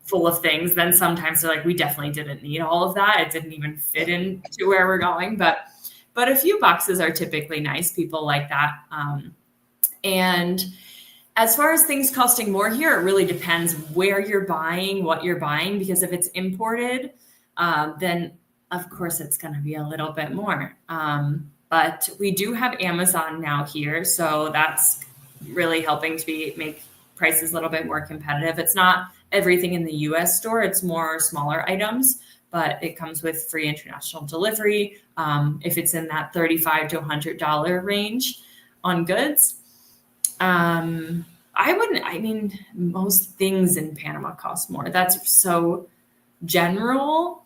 full of things. Then sometimes they're like, we definitely didn't need all of that. It didn't even fit into where we're going. But a few boxes are typically nice. People like that. And as far as things costing more here, it really depends where you're buying, what you're buying, because if it's imported, then of course it's going to be a little bit more. But we do have Amazon now here, so that's really helping to make prices a little bit more competitive. It's not everything in the US store, it's more smaller items, but it comes with free international delivery. If it's in that $35 to $100 range on goods. Most things in Panama cost more. That's so general.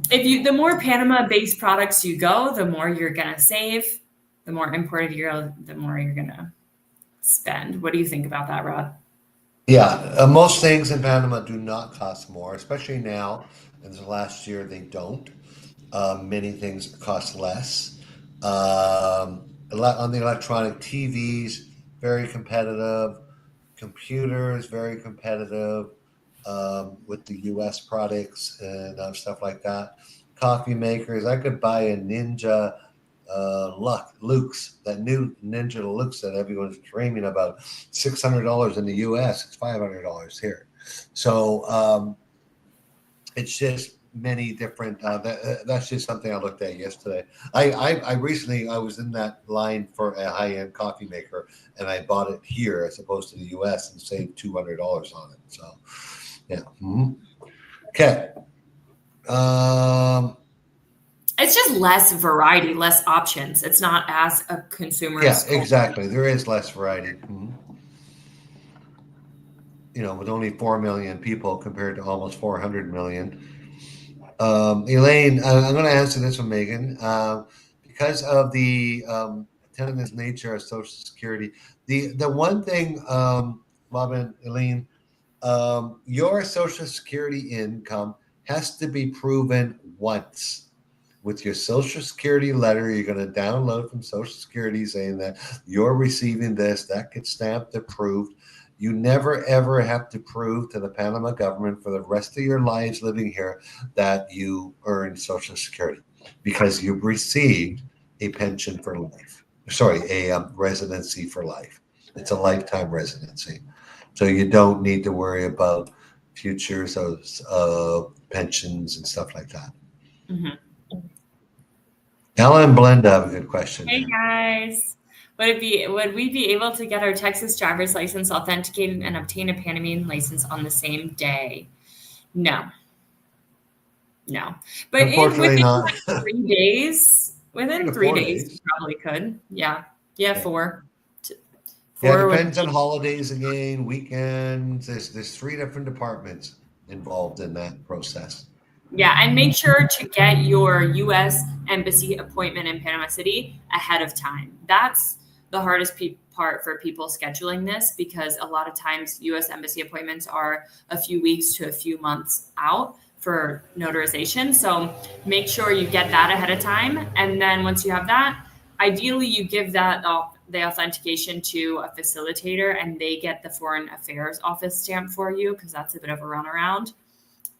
The more Panama-based products you go, the more you're gonna save. The more imported you go, the more you're gonna spend. What do you think about that, Rod? Yeah, most things in Panama do not cost more, especially now. In the last year, they don't. Many things cost less. On the electronic TVs, very competitive. Computers, very competitive with the U.S. products and stuff like that. Coffee makers, I could buy a Ninja Lux, that new Ninja Lux that everyone's dreaming about. $600 in the U.S. It's $500 here. So it's just many different. That's just something I looked at yesterday. I recently I was in that line for a high end coffee maker, and I bought it here as opposed to the U.S. and saved $200 on it. So yeah. Okay. It's just less variety, less options. It's not as a consumer. Yeah, exactly. There is less variety. With only 4 million people compared to almost 400 million. Elaine, I'm going to answer this one, Megan. Because of the tenuous nature of Social Security, the one thing, Bob and Elaine, your Social Security income has to be proven once. With your Social Security letter, you're going to download from Social Security saying that you're receiving this, that gets stamped, approved. You never, ever have to prove to the Panama government for the rest of your lives living here that you earn Social Security because you've received a pension for life. Sorry, a residency for life. It's a lifetime residency. So you don't need to worry about futures of pensions and stuff like that. Mm-hmm. Ella and Blenda have a good question Hey here. guys. Would we be able to get our Texas driver's license authenticated and obtain a Panamanian license on the same day? No. No. But in Unfortunately, within not. like 3 days, 3 within to three 4 days you days. probably could. Yeah. Yeah, Yeah. four. Yeah, it Four would depends on be. holidays again, weekends. There's three different departments involved in that process. Yeah, and make sure to get your US embassy appointment in Panama City ahead of time. That's the hardest part for people scheduling this, because a lot of times US embassy appointments are a few weeks to a few months out for notarization. So make sure you get that ahead of time. And then once you have that, ideally you give that the authentication to a facilitator and they get the foreign affairs office stamp for you, because that's a bit of a runaround.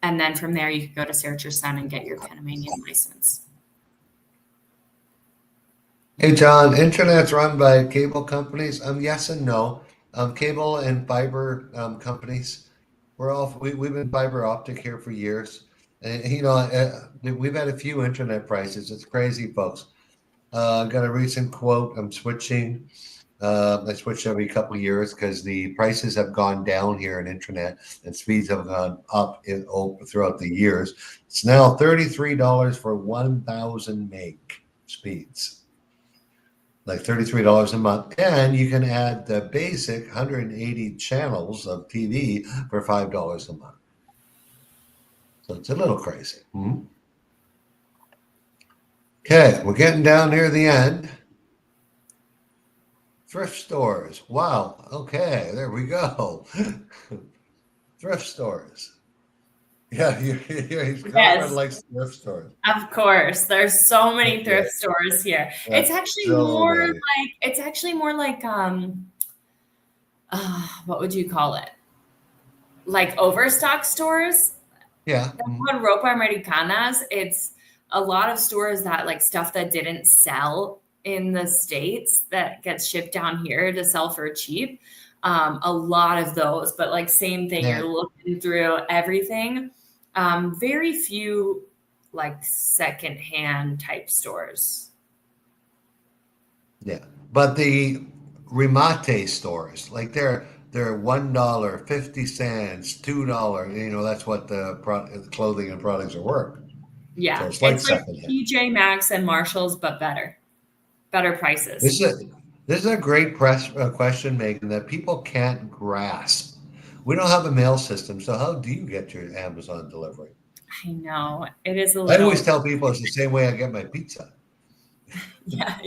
And then from there, you can go to Search Your Son and get your Panamanian license. Hey, John, internet's run by cable companies. Yes and no. Cable and fiber companies. We've been fiber optic here for years, and we've had a few internet prices. It's crazy, folks. I got a recent quote. I'm switching. I switch every couple of years because the prices have gone down here in internet and speeds have gone up throughout the years. It's now $33 for 1,000 meg speeds, like $33 a month. And you can add the basic 180 channels of TV for $5 a month. So it's a little crazy. Okay, we're getting down near the end. Thrift stores. Wow. Okay, there we go. Thrift stores. Yeah, his girlfriend Yes, likes thrift stores. of course. There's so many Okay, thrift stores here. yeah, so many. It's actually more like what would you call it? Like overstock stores. Yeah. That's what Ropa Americanas. It's a lot of stores that like stuff that didn't sell in the States that gets shipped down here to sell for cheap. A lot of those, but like same thing, you're Yeah. looking through everything. Very few like secondhand type stores. Yeah. But the remate stores, like they're $1, 50 cents, $2. That's what the clothing and products are worth. So Yeah, it's like it's like secondhand. TJ Maxx and Marshalls, but better This prices. is a, this is a great question, Megan, that people can't grasp. We don't have a mail system, so how do you get your Amazon delivery? I know it is a I always little. tell people it's the same way I get my pizza. Yeah,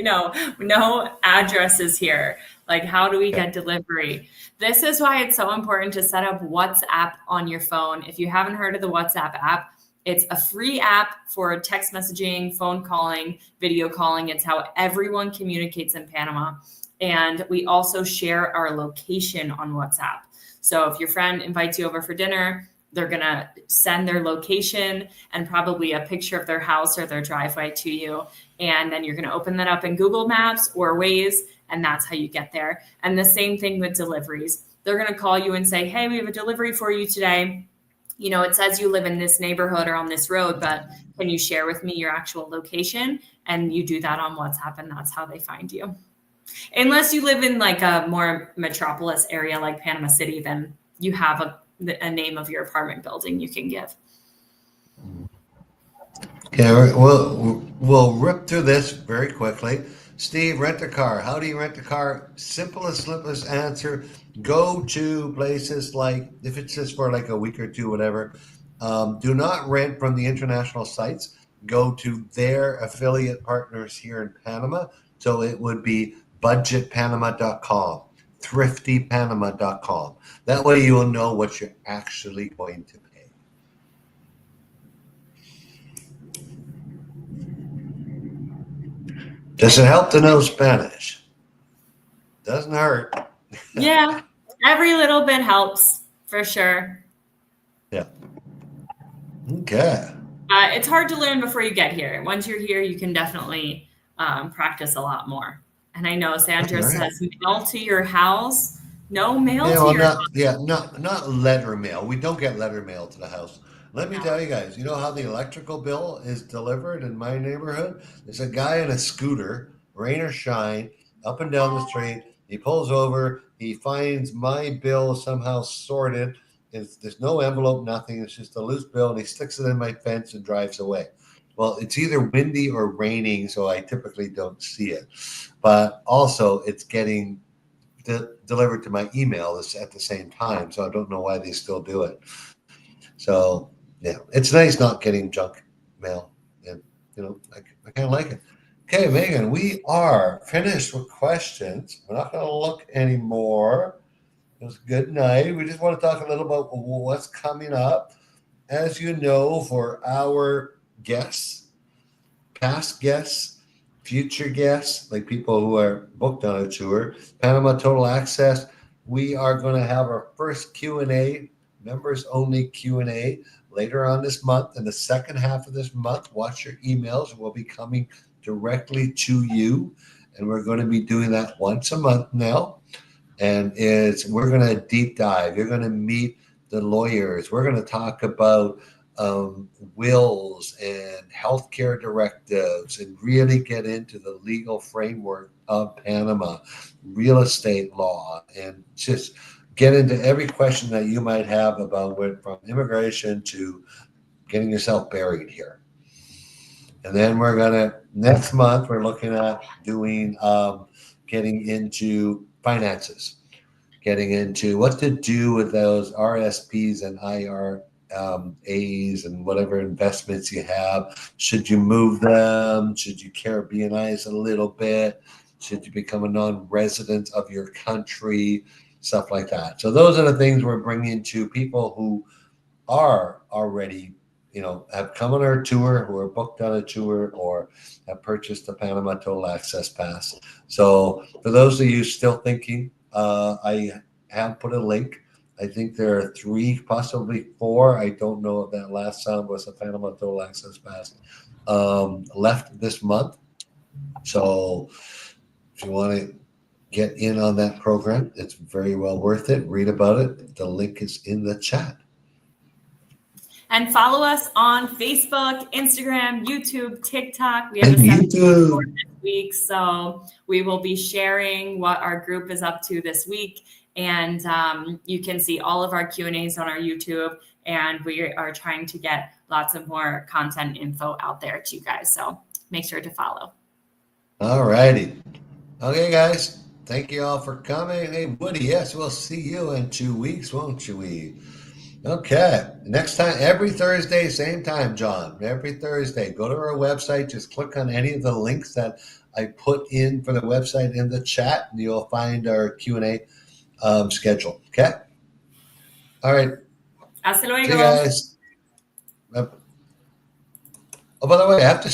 no addresses here. Like, how do we Yeah. get delivery? This is why it's so important to set up WhatsApp on your phone. If you haven't heard of the WhatsApp app, it's a free app for text messaging, phone calling, video calling. It's how everyone communicates in Panama. And we also share our location on WhatsApp. So if your friend invites you over for dinner, they're going to send their location and probably a picture of their house or their driveway to you. And then you're going to open that up in Google Maps or Waze, and that's how you get there. And the same thing with deliveries. They're going to call you and say, hey, we have a delivery for you today. It says you live in this neighborhood or on this road, but can you share with me your actual location? And you do that on WhatsApp, and that's how they find you. Unless you live in like a more metropolis area like Panama City, then you have a name of your apartment building you can give. Okay, we'll rip through this very quickly. Steve, rent a car. How do you rent a car? Simplest answer. Go to places like, if it's just for like a week or two, whatever. Do not rent from the international sites. Go to their affiliate partners here in Panama. So it would be budgetpanama.com, thriftypanama.com. That way you will know what you're actually going to pay. Does it help to know Spanish? Doesn't hurt. Yeah, every little bit helps for sure. Yeah. Okay. It's hard to learn before you get here. Once you're here, you can definitely practice a lot more. And I know All Sandra right. says mail to your house. No mail Yeah, to well, your not letter mail. We don't get letter mail to the house. Let me tell you guys, you know how the electrical bill is delivered in my neighborhood? There's a guy in a scooter, rain or shine, up and down the street. He pulls over, he finds my bill somehow sorted. There's no envelope, nothing. It's just a loose bill, and he sticks it in my fence and drives away. Well, it's either windy or raining, so I typically don't see it. But also, it's getting delivered to my email at the same time, so I don't know why they still do it. So yeah, it's nice not getting junk mail, and I kind of like it. Okay, Megan, we are finished with questions. We're not going to look anymore. It was a good night. We just want to talk a little about what's coming up. As you know, for our guests, past guests, future guests, like people who are booked on a tour, Panama Total Access, we are going to have our first Q&A, members only Q&A later on this month. In the second half of this month, watch your emails. We'll be coming directly to you, and we're going to be doing that once a month now. And we're going to deep dive. You're going to meet the lawyers. We're going to talk about wills and healthcare directives and really get into the legal framework of Panama, real estate law, and just get into every question that you might have about from immigration to getting yourself buried here. And then next month, we're looking at doing, getting into finances, getting into what to do with those RSPs and IRAs and whatever investments you have. Should you move them? Should you Caribbeanize a little bit? Should you become a non-resident of your country? Stuff like that. So those are the things we're bringing to people who are already, have come on our tour, who are booked on a tour, or have purchased a Panama Total Access Pass. So for those of you still thinking, I have put a link. I think there are 3, possibly 4. I don't know if that last sound was a Panama Total Access Pass left this month. So if you want to get in on that program, it's very well worth it. Read about it. The link is in the chat. And follow us on Facebook, Instagram, YouTube, TikTok. We have a YouTube this week, so we will be sharing what our group is up to this week. And you can see all of our Q&As on our YouTube. And we are trying to get lots of more content info out there to you guys. So make sure to follow. All righty. Okay, guys. Thank you all for coming. Hey, Woody, yes, we'll see you in 2 weeks, won't you? Okay. Next time, every Thursday, same time, John. Every Thursday, go to our website. Just click on any of the links that I put in for the website in the chat, and you'll find our Q&A schedule. Okay? All right. Hasta luego. See you guys. Oh, by the way, I have to say